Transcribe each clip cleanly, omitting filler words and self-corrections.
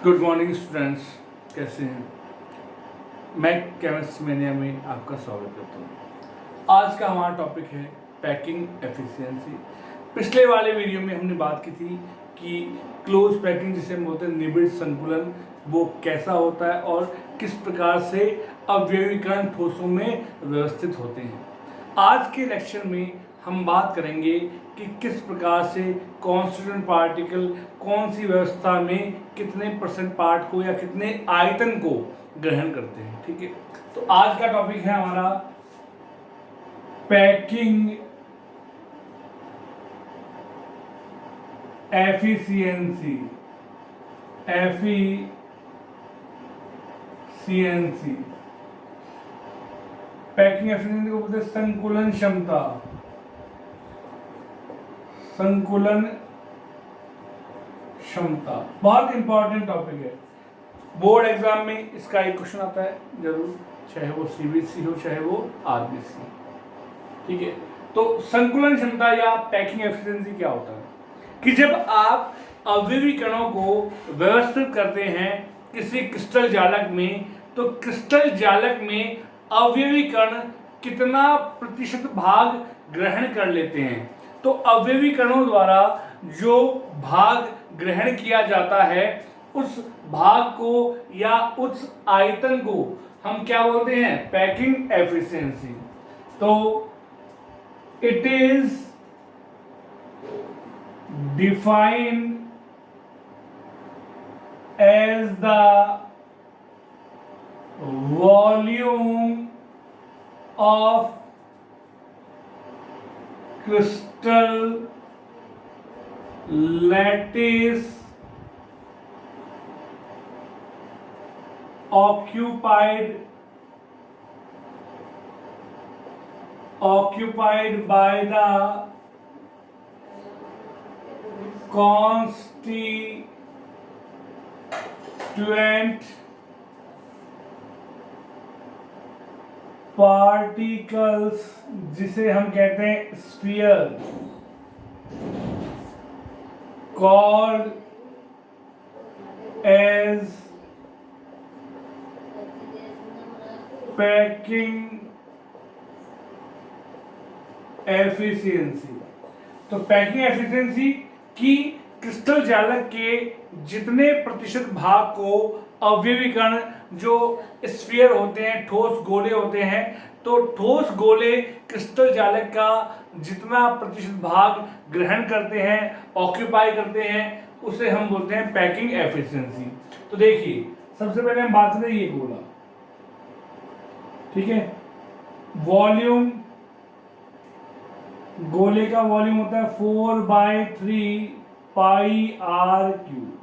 Good morning students, कैसे हैं। मैं केमिस्ट्री मेनिया में आपका स्वागत करता हूँ। आज का हमारा टॉपिक है पैकिंग एफिशिएंसी। पिछले वाले वीडियो में हमने बात की थी कि क्लोज पैकिंग जिसे हम बोलते हैं निबिड़ संकुलन, वो कैसा होता है और किस प्रकार से अवयवीकरण ठोसों में व्यवस्थित होते हैं। आज के लेक्चर में हम बात करेंगे कि किस प्रकार से कॉन्स्टिट्यूएंट पार्टिकल कौन सी व्यवस्था में कितने परसेंट पार्ट को या कितने आयतन को ग्रहण करते हैं। ठीक है, तो आज का टॉपिक है हमारा पैकिंग एफिशिएंसी। पैकिंग एफिशिएंसी को बोलते हैं संकुलन क्षमता। बहुत इंपॉर्टेंट टॉपिक है, बोर्ड एग्जाम में इसका एक क्वेश्चन आता है जरूर, चाहे वो सीबीएसई हो चाहे वो आरबीसी। ठीक है, तो संकुलन क्षमता या पैकिंग एफिशिएंसी क्या होता है कि जब आप अवयवीकरणों को व्यवस्थित करते हैं किसी क्रिस्टल जालक में, तो क्रिस्टल जालक में अवयवीकरण कितना प्रतिशत भाग ग्रहण कर लेते हैं। तो अवयवीकरणों द्वारा जो भाग ग्रहण किया जाता है उस भाग को या उस आयतन को हम क्या बोलते हैं, पैकिंग एफिशिएंसी। तो it is defined as the volume of crystal lattice occupied by the constituent particles, जिसे हम कहते हैं sphere, called as packing efficiency. तो पैकिंग एफिशिएंसी की क्रिस्टल जालक के जितने प्रतिशत भाग को अवयवीकरण, जो स्फीयर होते हैं, ठोस गोले होते हैं, तो ठोस गोले क्रिस्टल जालक का जितना प्रतिशत भाग ग्रहण करते हैं, ऑक्यूपाई करते हैं, उसे हम बोलते हैं पैकिंग एफिशिएंसी। तो देखिए, सबसे पहले हम बात करें ये गोला। ठीक है, वॉल्यूम, गोले का वॉल्यूम होता है 4/3 पाई आर क्यूब,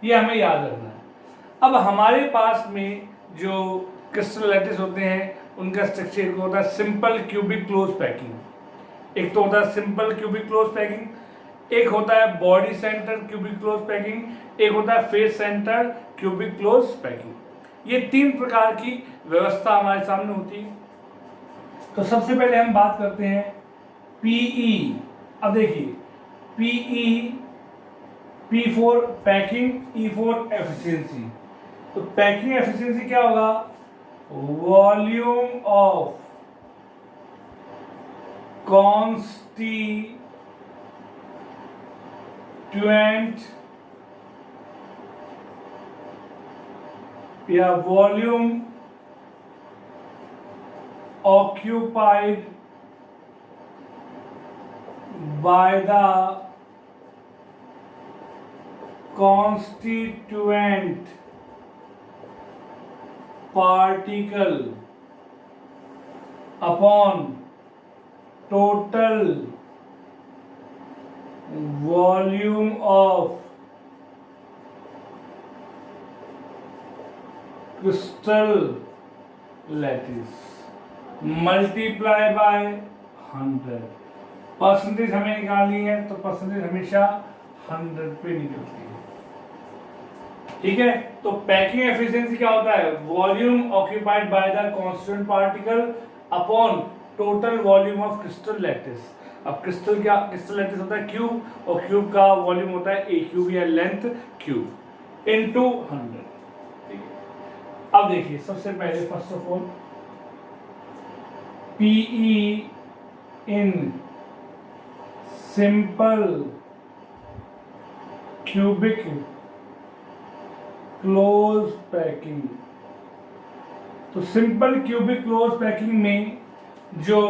ये हमें याद रखना है। अब हमारे पास में जो क्रिस्टल लैटिस होते हैं उनका स्ट्रक्चर एक होता है सिंपल क्यूबिक क्लोज पैकिंग, एक तो होता है सिंपल क्यूबिक क्लोज पैकिंग, एक होता है body center cubic close packing, एक होता है face center cubic close packing. ये तीन प्रकार की व्यवस्था हमारे सामने होती है। तो सबसे पहले हम बात करते हैं पीई। अब देखिए, PE, P for packing, E for efficiency. तो पैकिंग एफिशिएंसी क्या होगा, वॉल्यूम ऑफ कॉन्स्टिट्यूएंट या volume occupied by the constituent particle upon total volume of crystal lattice multiply by 100। Percentage हमें निकालनी है तो परसेंटेज हमेशा 100 पे निकलती है। ठीक है, तो पैकिंग एफिशिएंसी क्या होता है, volume occupied by the constant particle upon total volume of crystal lattice. अब क्रिस्टल लैटिस होता है क्यूब, और क्यूब का वॉल्यूम होता है ए क्यूब या लेंथ क्यूब। इंटू 100। ठीक है, अब देखिए सबसे पहले first of all PE in simple cubic close packing. तो सिंपल क्यूबिक क्लोज पैकिंग में जो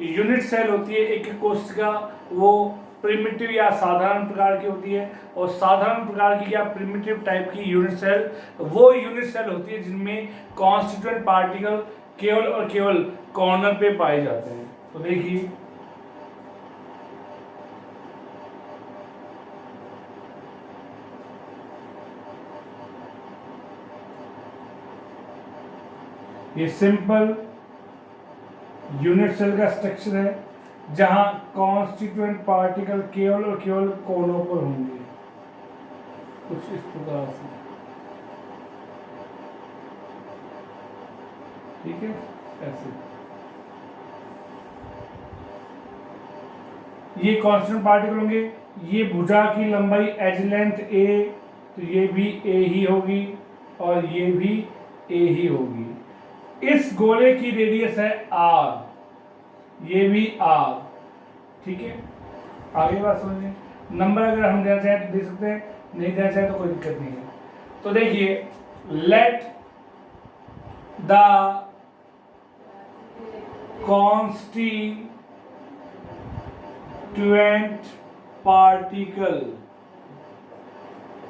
यूनिट सेल होती है एक कोशिका, वो प्रिमिटिव या साधारण प्रकार की होती है, और साधारण प्रकार की या प्रिमिटिव टाइप की यूनिट सेल वो यूनिट सेल होती है जिनमें कॉन्स्टिट्यूएंट पार्टिकल केवल और केवल कॉर्नर पे पाए जाते हैं। तो देखिए ये सिंपल यूनिट सेल का स्ट्रक्चर है जहां कॉन्स्टिट्यूएंट पार्टिकल केवल और केवल कोनों पर होंगे, कुछ इस प्रकार से। ठीक है, ऐसे ये कॉन्स्टेंट पार्टिकल होंगे। ये भुजा की लंबाई एज लेंथ ए, तो ये भी ए ही होगी और ये भी ए ही होगी। इस गोले की रेडियस है आर, ये भी आर। ठीक है, आगे बात समझिए। नंबर अगर हम देना चाहें तो दे सकते हैं, नहीं देना चाहें तो कोई दिक्कत नहीं है। तो देखिए let the constituent particle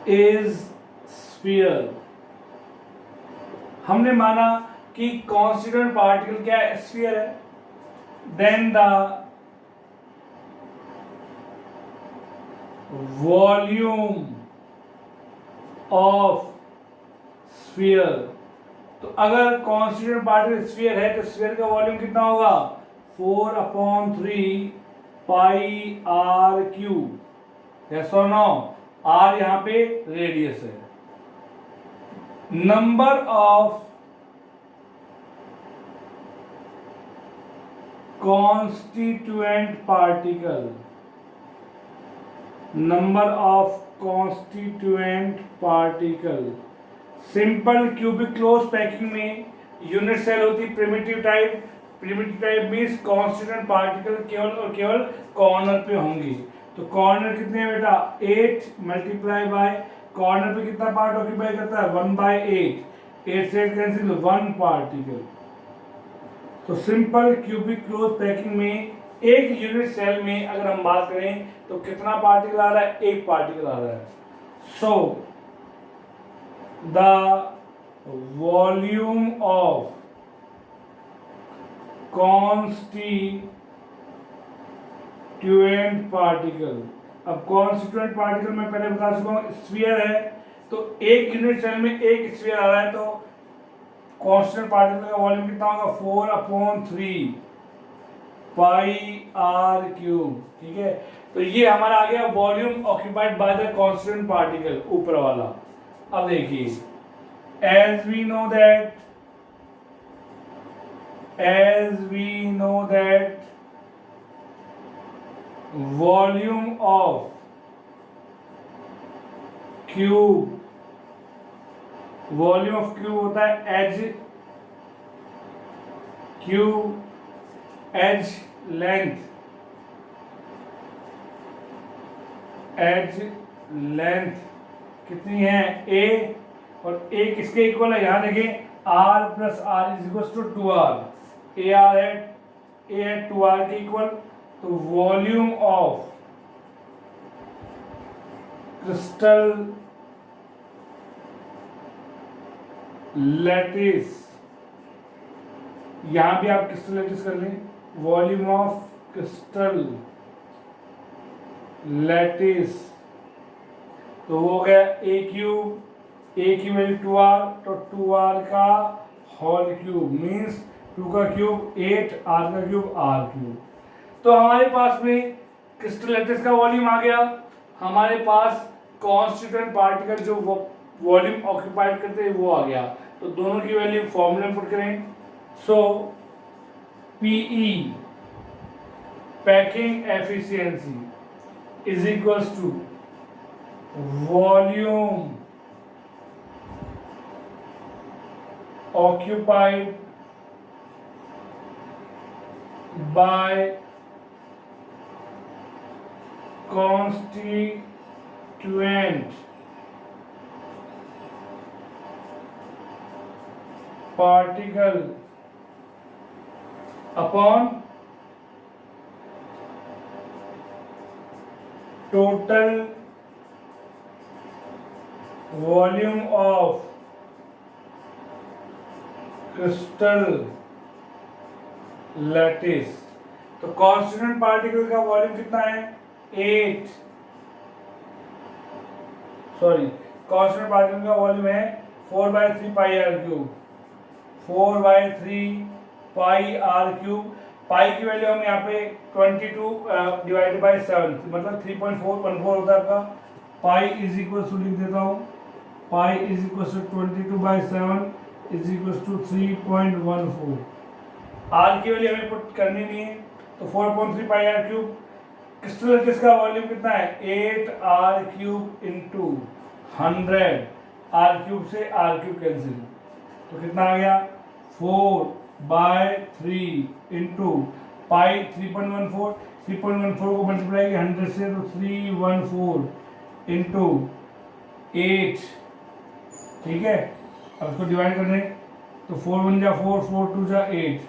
is sphere। हमने माना कि constituent particle क्या है, sphere है। then the volume of sphere, तो अगर कॉन्स्टिट्यूएंट पार्टिकल स्फीयर है तो स्फीयर का वॉल्यूम कितना होगा, 4/3 पाई आर क्यूब। यस और नो, आर यहां पे रेडियस है। Number of constituent particle, number of constituent particle simple cubic close packing में यूनिट सेल होती primitive type. Primitive type means constituent particle केवल और केवल कॉर्नर पे होंगी। तो कॉर्नर कितने हैं बेटा, 8 मल्टीप्लाई बाय कॉर्नर पे कितना पार्ट ऑक्यूपाई करता है, 1/8। 8 से 8 कैंसिल, 1 पार्टिकल। तो सिंपल क्यूबिक क्लोज पैकिंग में एक यूनिट सेल में अगर हम बात करें तो कितना पार्टिकल आ रहा है, एक पार्टिकल आ रहा है। सो the volume of constituent particle, अब constituent particle मैं पहले बता चुका हूं, स्फीयर है तो एक यूनिट सेल में एक स्फीयर आ रहा है, तो कांस्टेंट पार्टिकल का वॉल्यूम कितना होगा, 4/3 पाई आर क्यूब। ठीक है, तो ये हमारा आ गया volume occupied by the constant particle, ऊपर वाला। अब देखिए as we know that volume of cube होता है एज क्यूब एज लेंथ कितनी है, a, और a किसके इक्वल है, यहां देखें r plus r is equal to 2r। a है 2r के इक्वल। तो वॉल्यूम ऑफ क्रिस्टल लैटिस, यहां भी आप क्रिस्टल लैटिस कर लें, वॉल्यूम ऑफ क्रिस्टल लैटिस, तो वो हो गया a क्यूब, a की वैल्यू 2r, तो 2r का होल क्यूब मीन्स 2 का क्यूब 8, r का क्यूब r क्यूब। तो हमारे पास में क्रिस्टल लैटिस का वॉल्यूम आ गया, हमारे पास कॉन्स्टिट्यूएंट पार्टिकल जो वॉल्यूम ऑक्यूपाइड करते हैं वो आ गया। तो दोनों की वैल्यू फॉर्मूला में पुट करें। So PE packing efficiency is equals to volume occupied by constituent particle upon total volume of crystal lattice। तो कॉन्स्टिट्यूएंट पार्टिकल का वॉल्यूम कितना है 8, सॉरी कॉन्स्टिट्यूएंट पार्टिकल का वॉल्यूम है 4/3 pi r cube, 4/3 pi r cube. Pi की value हम यहाँ पे 22 डिवाइडेड बाई 7 मतलब 3.414 होता है आपका। पाई इज इक्वल टू लिख देता हूँ, pi is equal to 22/7 is equal to 3.14। R की वैल्यू हमें पुट करनी नहीं है तो 4.3 pi r cube. Crystal lattice का वॉल्यूम कितना है 8 r cube into 100, r cube से आर क्यूब कैंसिल तो कितना आ गया 4/3 इंटू पाई 3.14 को मल्टीप्लाई 100 से तो 314 इंटू 8, ठीक है। अब इसको डिवाइड करने तो 4 1 जा 4, 4 2 जा 8,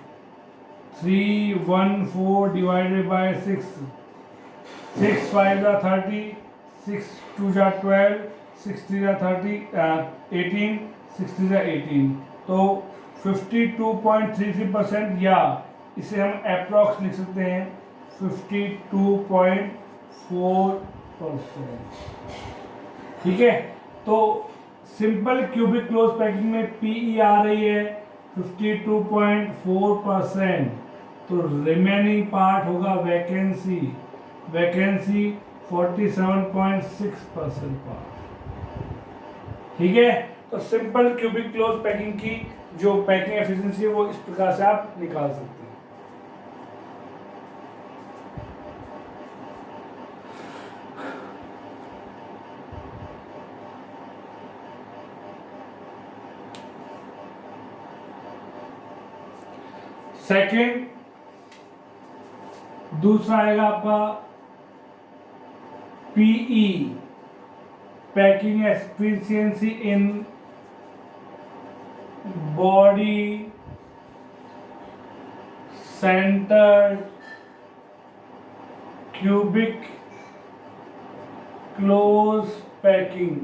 314 डिवाइडेड बाय 6, 6 5 जा 30, 6 2 जा 12, 6 3 जा 18, 6 3 जा 18 तो 52.33% या इसे हम अप्रॉक्स लिख सकते हैं 52.4%, ठीक है। तो सिंपल क्यूबिक क्लोज पैकिंग में पीई आ रही है 52.4%, तो रिमेनिंग पार्ट होगा वैकेंसी, वैकेंसी 47.6% पार्ट, ठीक है। तो सिंपल क्यूबिक क्लोज पैकिंग की जो पैकिंग एफिशिएंसी है वो इस प्रकार से आप निकाल सकते हैं। सेकेंड, दूसरा आएगा आपका PE packing efficiency in body center cubic close packing,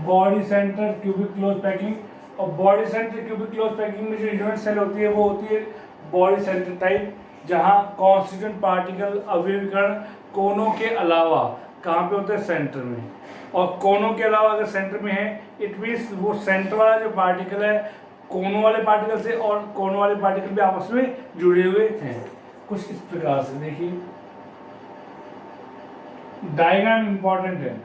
body center cubic close packing. और body center cubic close packing में जो यूनिट सेल होती है वो होती है बॉडी सेंटर टाइप, जहां कॉन्स्टिट्यूएंट पार्टिकल अवयव कण कोनों के अलावा कहाँ पे होते हैं सेंटर में, और कोनों के अलावा अगर सेंटर में है इट मीन्स वो सेंटर वाला जो पार्टिकल है कोनों वाले पार्टिकल से और कोनों वाले पार्टिकल भी आपस में जुड़े हुए हैं। कुछ इस प्रकार से देखिए, डायग्राम इंपॉर्टेंट है।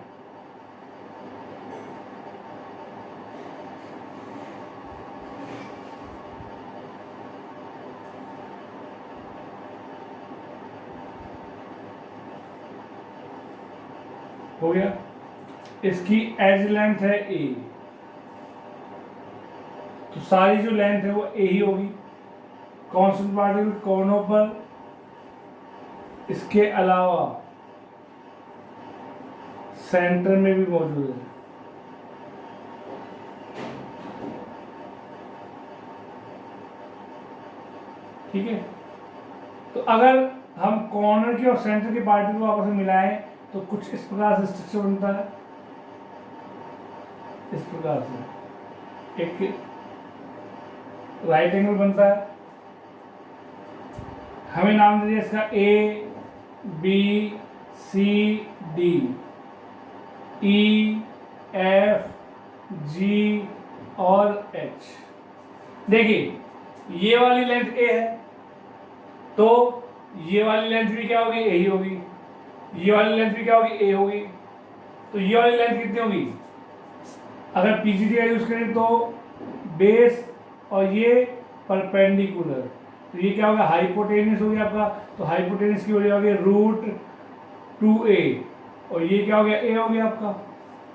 हो गया, इसकी एज लेंथ है ए, तो सारी जो लेंथ है वो ए ही होगी। कांस्टेंट पार्टिकल कोनों पर, इसके अलावा सेंटर में भी मौजूद है, ठीक है। तो अगर हम कॉर्नर के और सेंटर के पार्टिकल को आपस में मिलाएं तो कुछ इस प्रकार से स्ट्रक्चर बनता है, इस प्रकार से एक राइट एंगल बनता है। हमें नाम दे दिया इसका A B C D, E F G और एच। देखिए ये वाली लेंथ ए है तो ये वाली लेंथ भी क्या होगी, ए ही होगी। ये वाली लेंथ भी क्या होगी, ए होगी। तो ये वाली लेंथ कितनी होगी, अगर पीजीडी का यूज करें तो बेस और ये परपेंडिकुलर, तो ये क्या होगा हाइपोटेनियस हो गया आपका। तो हाइपोटेनियस की वजह होगी √2a और ये क्या हो गया, ए हो गया आपका,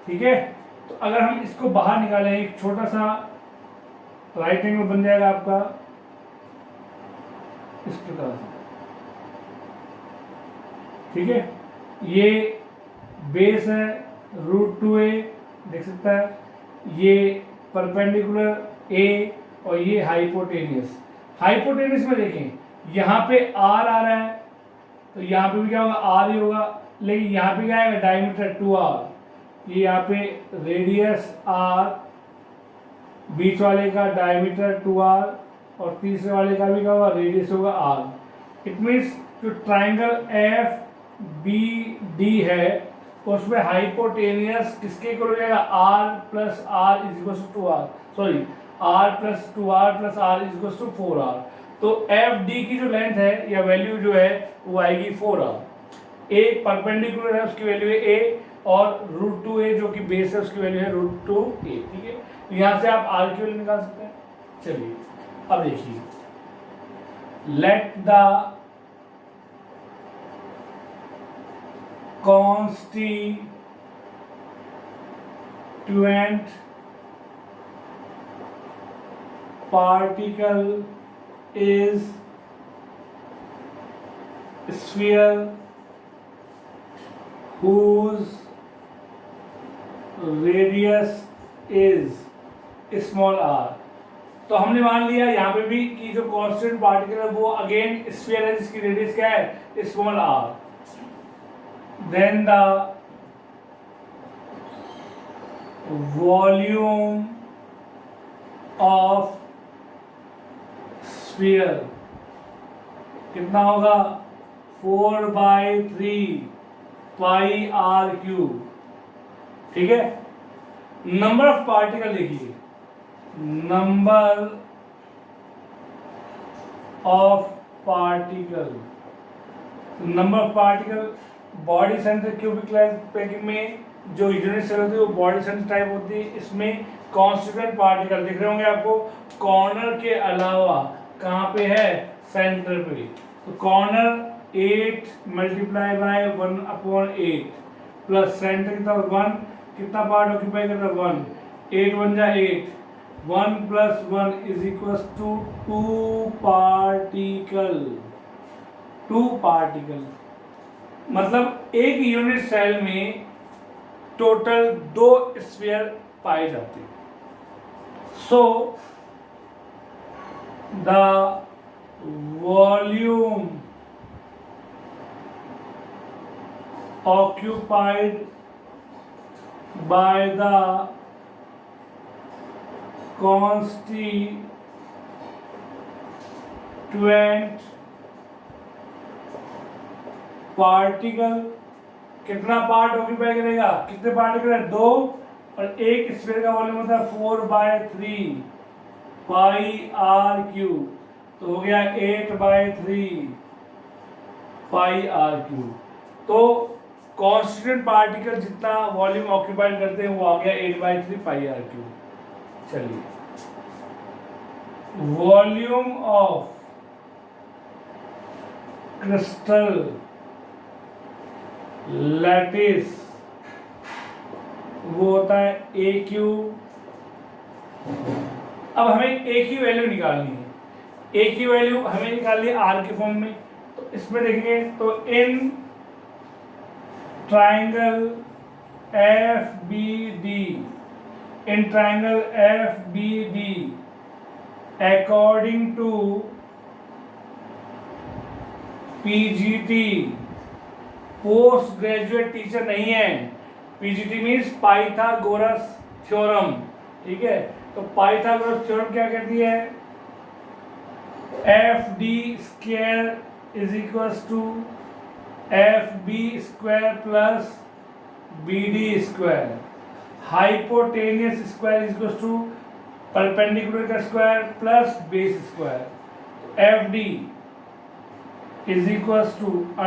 ठीक है। तो अगर हम इसको बाहर निकालें, एक छोटा सा राइट एंगल बन जाएगा आपका इस प्रकार से, ठीक है। ये बेस है √2a, देख सकता है, ये परपेंडिकुलर ए और ये हाइपोटेनियस। हाइपोटेनियस में देखें यहाँ पे आर आ रहा है, तो यहाँ पे भी क्या होगा, आर ही होगा, लेकिन यहाँ पे क्या आएगा, डायमीटर 2r, ये यहाँ पे रेडियस r, बीच वाले का डायमीटर 2r और तीसरे वाले का भी क्या होगा, रेडियस होगा r। इट मीन्स जो ट्राइंगल एफ बी डी है उसमें हाइपोटेनियस किसके इक्वल हो जाएगा, r plus r is equal to 2r, sorry r plus 2r plus r is equal to 4r। तो एफ डी की जो लेंथ है या वैल्यू जो है वो आएगी 4r। ए परपेंडिकुलर है, उसकी वैल्यू है a, और √2a जो कि बेस है उसकी वैल्यू है √2a, ठीक है। यहाँ से आप r की वैल्यू निकाल सकते हैं। चलिए अब देखिए, let the constituent particle is sphere whose radius is small r। तो हमने मान लिया यहाँ पे भी कि जो कांस्टेंट पार्टिकल है वो अगेन स्फीयर है जिसकी रेडियस क्या है, small r। Then the volume of sphere कितना होगा, 4/3 पाई r क्यूब, ठीक है। नंबर ऑफ पार्टिकल देखिए, number of particle, number of particle body center cubic packing में जो यूनिट सेल होती है वो बॉडी सेंटर टाइप होती है। इसमें कॉन्स्टिट्यूएंट पार्टिकल दिख रहे होंगे आपको, कॉर्नर के अलावा कहाँ पे है, सेंटर पे। तो corner 8 multiply by 1/8 plus centre कितना 1, कितना पार्ट ऑक्यूपाई करता है 1, 8 1 जा 8, 1 + 1 is equal to 2 particle. 2 particle मतलब एक यूनिट सेल में टोटल 2 स्फीयर पाए जाते हैं। So the volume occupied by the constituent particle कितना पार्ट ऑक्यूपाई करेगा, कितने पार्टिकल है 2, और एक स्फीयर का वॉल्यूम होता है 4/3 पाई r क्यूब, तो हो गया 8/3 पाई r क्यूब। तो कॉन्स्टिट्यूएंट पार्टिकल जितना वॉल्यूम ऑक्यूपाइड करते हैं वो आ गया 8/3 पाई r क्यूब। चलिए, वॉल्यूम ऑफ क्रिस्टल लैटिस वो होता है a क्यूब। अब हमें a की वैल्यू निकालनी है, a की वैल्यू हमें निकालनी है r के फॉर्म में। तो इसमें देखेंगे तो in triangle FBD, in triangle FBD according to PGT, post graduate teacher नहीं है, PGT मीन्स पाइथागोरस थ्योरम, ठीक है। तो पाइथागोरस थ्योरम क्या कहती है, FD² is equals to FB² plus BD², hypotenuse square is equals to perpendicular का square plus base square. FD is equals to √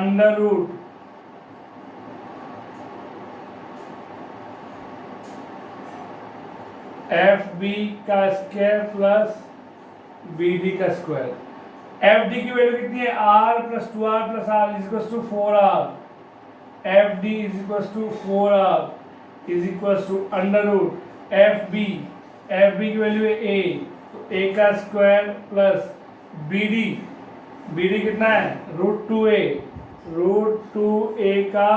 FB का स्क्वायर प्लस BD का square. FD की वैल्यू कितनी है, R + 2R + R is equal to 4R। FD is equal to 4R। Is equal to under root F B की value है a, तो ए का square plus B D कितना है रूट टू ए का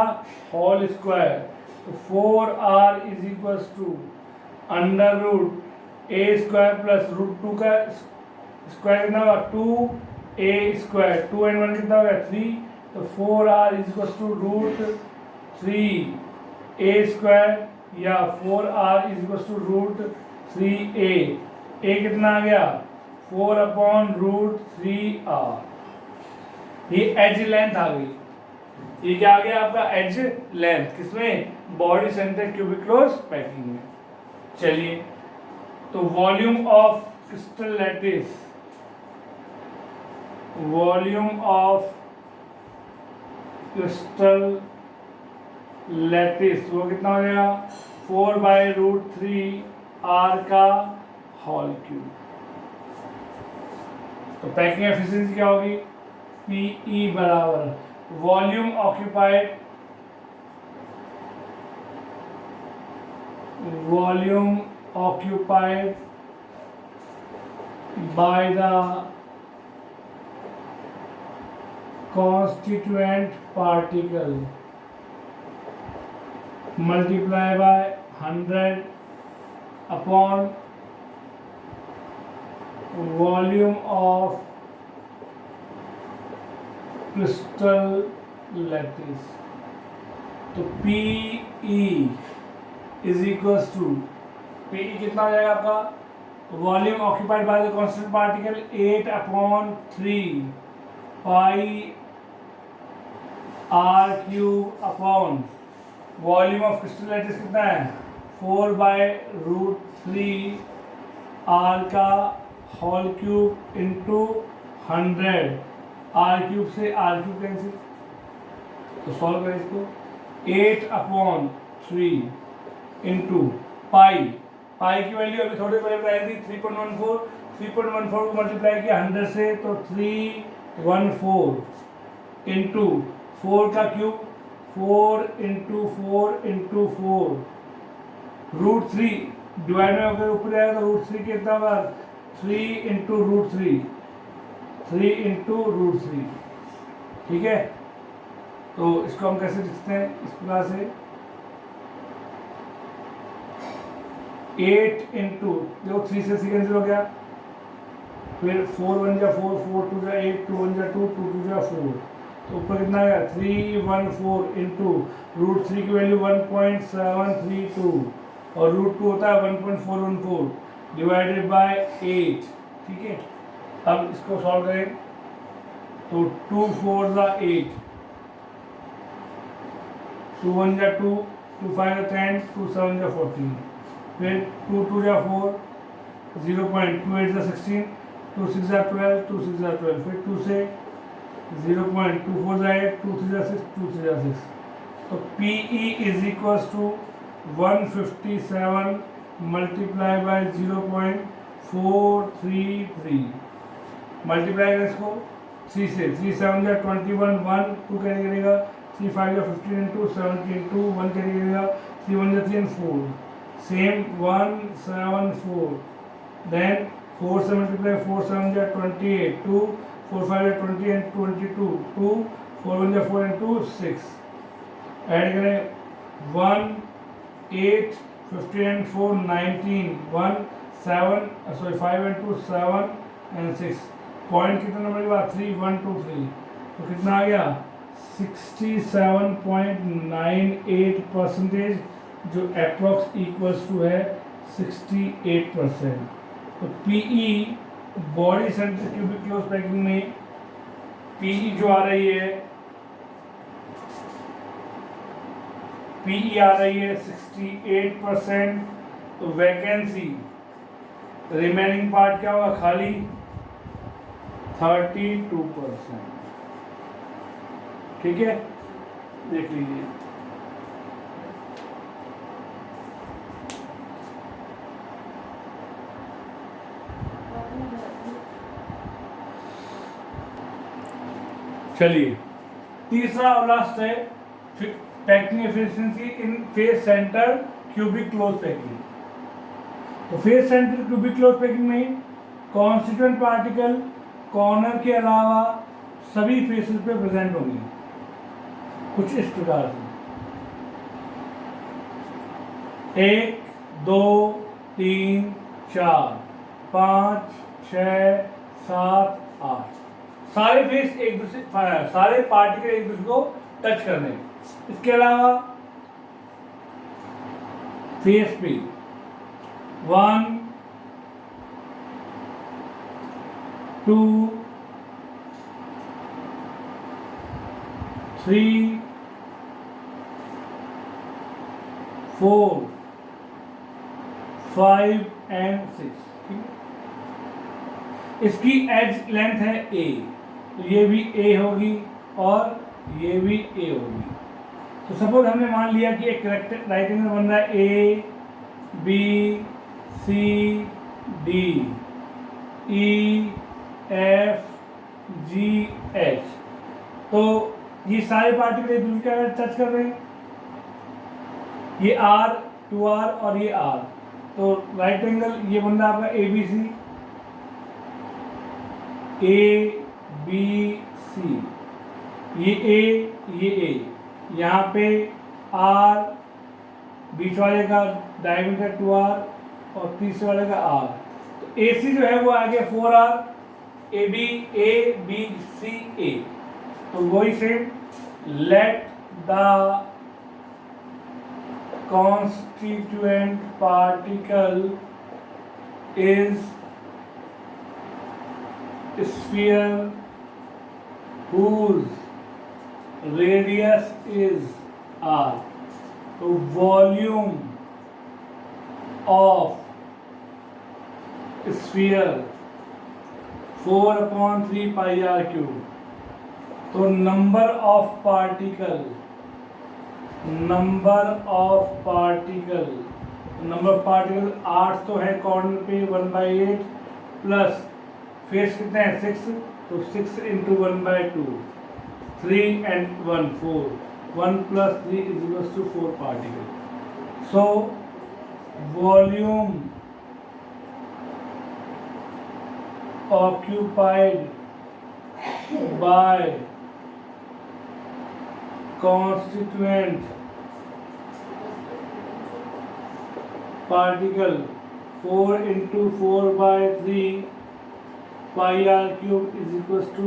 होल स्क्वायर, तो 4r is equal to under root a square plus root 2 का square कितना होगा 2a स्क्वायर, 2 and 1 कितना होगा 3, तो 4r is equal to root 3a square या 4r is equal to root 3a, a कितना आ गया 4 अपॉन रूट 3r। ये एज लेंथ आ गई, ये क्या आ गया आपका एज लेंथ, किसमें बॉडी सेंटर क्यूबिक्लोज पैकिंग में। चलिए, तो volume of crystal lattice, volume of crystal lattice वो कितना हो गया 4/√3r का होल क्यूब। तो पैकिंग एफिशिएंसी क्या होगी PE बराबर volume occupied by the constituent particle multiply by 100 upon volume of crystal lattice। तो PE is equal to PE कितना हो जाएगा आपका volume occupied by the constant particle 8/3 pi r cube upon volume of crystal lattice कितना है 4/√3 r का whole cube into 100, r cube से r cube cancel, तो सॉल्व करें इसको 8/3 इंटू पाई की वैल्यू अभी थोड़ी पहले बताई थी 3.14 को मल्टीप्लाई किया 100 से तो 314 इंटू 4 का क्यूब 4 इंटू 4 √3 डिवाइड में होकर ऊपर जाएगा तो √3 कितना होगा 3 इंटू √3, ठीक है। तो इसको हम कैसे लिखते हैं इस प्रकार से 8 इंटू देखो 3 से 3 कैंसिल हो गया, फिर 4 1 जा 4 4 2 जा 8 2 1 जा 2 2 2 जा 4, तो ऊपर कितना आया 314 इंटू √3 की वैल्यू 1.732 और √2 होता है 1.414 डिवाइडेड बाय 8, ठीक है। अब इसको सॉल्व करें तो 2 4 जा 8, 2 1 जा 2, 2 5 जा 10, 2 7 जा 14, फिर 2 2 जा 4, 0.28 जा 16, 2 6 जा 12, 2 6 जा 12, फिर 2 से 0.24 जा 8, 2 3 जा 6, 2 3 जा 6, तो PE is equal to 157 multiply by 0.433, multiply करें इसको 3 से 3 7 जा 21 1 2 कैरी करेगा, 3 5 जा 15 इंटू 17 2 1 कैरी करेगा, 3 1 जा 3 and 4 सेम 174, देन 4 से मल्टीप्लाई 4 7 जा 28 2 4 5 जा 20 and 22 2 4 1 जा 4 and 2 6, ऐड करें 1 8 15 and 4 19 1 7 5 and 2 7 and 6, पॉइंट कितना नंबर के बाद 3 1 2 3, तो कितना आ गया 67.98%, जो अप्रॉक्स इक्वल्स टू है 68%। तो PE body center cubic close packing में PE जो आ रही है PE आ रही है 68%, तो वैकेंसी रिमेनिंग पार्ट क्या होगा खाली 32%, ठीक है, देख लीजिए। चलिए, तीसरा और लास्ट है packing efficiency in face center cubic close packing. तो face center cubic close packing में कॉन्स्टिट्यूएंट पार्टिकल कॉर्नर के अलावा सभी फेसेस पे प्रेजेंट होंगे कुछ इस प्रकार से 1 2 3 4 5 6 7 8 सारे फेस एक दूसरे सारे पार्टिकल एक दूसरे को टच कर रहे हैं। इसके अलावा फेस पे 1 2 3 4 5 एंड 6। इसकी एज लेंथ है a, तो ये भी a होगी और ये भी a होगी। तो सपोज हमने मान लिया कि एक राइट एंगल बन रहा है a b c d e f g h। तो ये सारे पार्टिकल एक दूसरे का टच कर रहे हैं, ये r 2r और ये r। तो राइट एंगल ये बन रहा है आपका ए बी सी, ए बी सी, ये ए, यहाँ पे आर, बीच वाले का डायमीटर 2r और तीसरे वाले का r। तो ए सी जो है वो आ गया 4r, ए बी सी ए। तो वही same, let the constituent particle is sphere whose radius is r। तो volume of sphere 4/3 pi r cube। तो number of particle 8 तो है कॉर्नर पे 1/8 प्लस फेस कितने हैं 6, तो 6 into 1/2 3 and 1 4, 1 plus 3 is equals to 4 particle। So volume occupied by constituent particle 4 into 4/3 pi r cube is equals to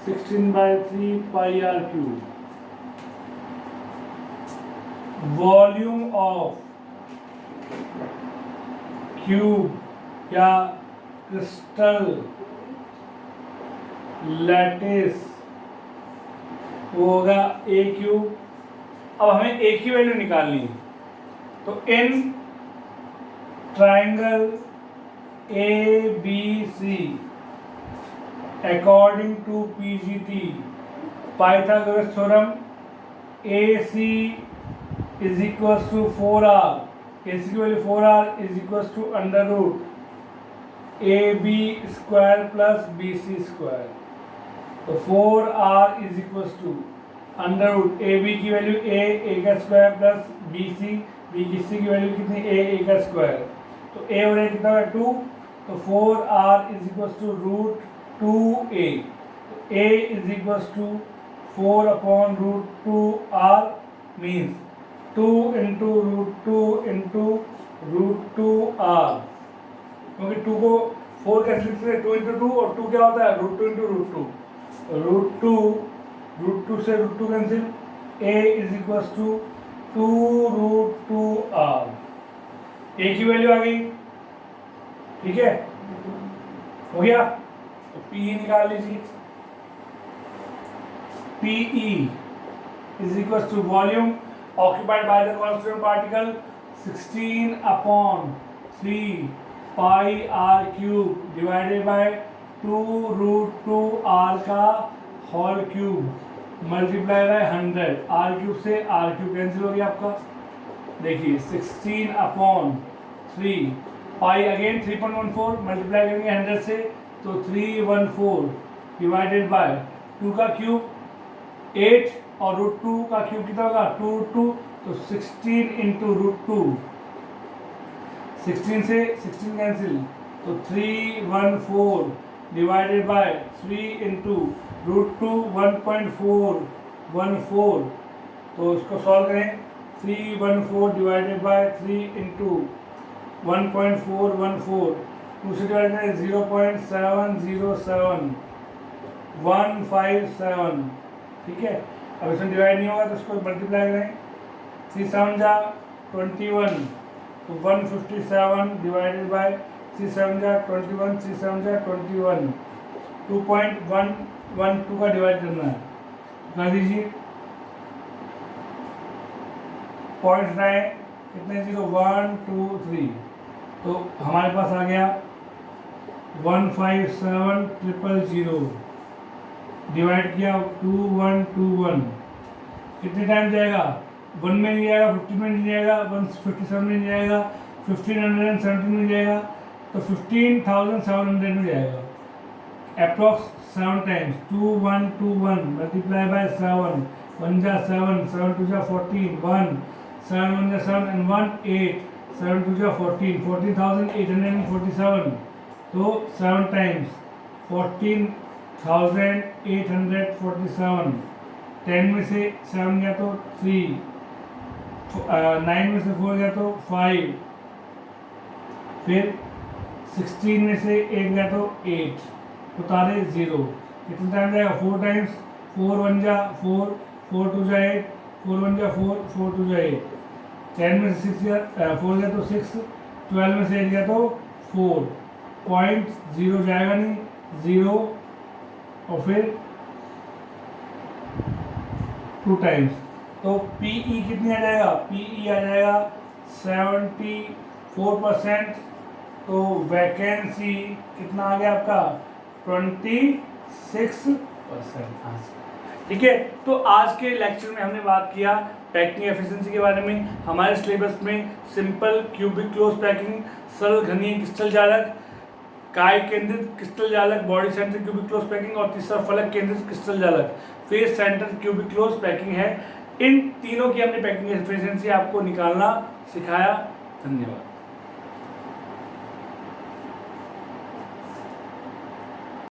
16/3 pi r cube। Volume of cube या crystal lattice होगा a cube. अब हमें a की value निकालनी है, तो in triangle A B C according to PGT Pythagoras theorem A C is equals to 4r, A C की value 4r is equals to under root A B square plus B C square. तो 4r is equals to under root A B की value a का square plus B की सी की value कितनी ए का square. तो a और a कितना है 2, तो 4r is equals to root 2a। a is equals to 4/√2r means 2 into root 2r, क्योंकि 2 को 4 कैसे लिखते हैं 2 इंटू 2, और 2 क्या होता है √2 इंटू रूट 2 से √2 cancel, a is equals to 2√2r। a की वैल्यू आ गई, ठीक है, हो गया। तो P निकाल लीजिए, PE is equal to volume occupied by the constituent particle 16/3 pi r cube divided by 2√2r का whole cube multiply by 100। r cube से r क्यूब कैंसिल हो गया आपका। देखिए 16/3 पाई अगेन 3.14 मल्टीप्लाई करेंगे 100 से, तो 314 डिवाइडेड बाय 2 का क्यूब 8 और √2 का क्यूब कितना होगा 2√2, तो 16 इंटू रूट टू, 16 से 16 कैंसिल, तो 314 divided by 3 into root two 1.414, तो इसको सॉल्व करें। 314 डिवाइडेड बाय 3 इंटू 1.414, टू से डिवाइड करें 0.707 157, ठीक है। अब इसमें डिवाइड नहीं होगा तो इसको मल्टीप्लाई करें, 3 7 जा 21, तो 157 डिवाइडेड बाय 3 7 जा 21, 3 7 जा 21, 2.112 का डिवाइड करना है, कर दीजिए। पॉइंट रहे कितने, 0 1 2 3, तो हमारे पास आ गया 157,000 डिवाइड किया 2121, कितने टाइम जाएगा, 1 में नहीं जाएगा, 50 में नहीं जाएगा, 157 में नहीं जाएगा, 1517 में जाएगा, तो 15,700 में जाएगा। अप्रॉक्स 7 टाइम्स, 2121 मल्टीप्लाई बाय 7, 1 जा 7, 7 2 जा 14, 1 7 1 जा 7 and 1 8, 7 2 जा 14, 14,847, तो 7 टाइम्स 14,847, 10 में से 7 गया तो 3, 9 में से 4 गया तो 5, फिर 16 में से 8 गया तो 8, उतारे 0, कितना टाइम जाएगा, 4 टाइम्स, 4 1 जा 4, 4 2 जा 8, 4 1 जा 4, 4 2 जा 8, 10 में से 6 गया 4 गया तो 6, 12 में से 8 गया तो 4, पॉइंट 0 जाएगा नहीं, 0, और फिर 2 टाइम्स, तो PE कितनी आ जाएगा, PE आ जाएगा 74%, तो वैकेंसी कितना आ गया आपका 26%। ठीक है, तो आज के लेक्चर में हमने बात किया पैकिंग एफिशिएंसी के बारे में। हमारे सिलेबस में सिंपल क्यूबिक क्लोज पैकिंग, सरल घनीय क्रिस्टल जालक, काय केंद्रित क्रिस्टल जालक, body center cubic close packing, और तीसरा फलक केंद्रित क्रिस्टल जालक, face center cubic close packing है। इन तीनों की हमने पैकिंग एफिशिएंसी आपको निकालना सिखाया। धन्यवाद।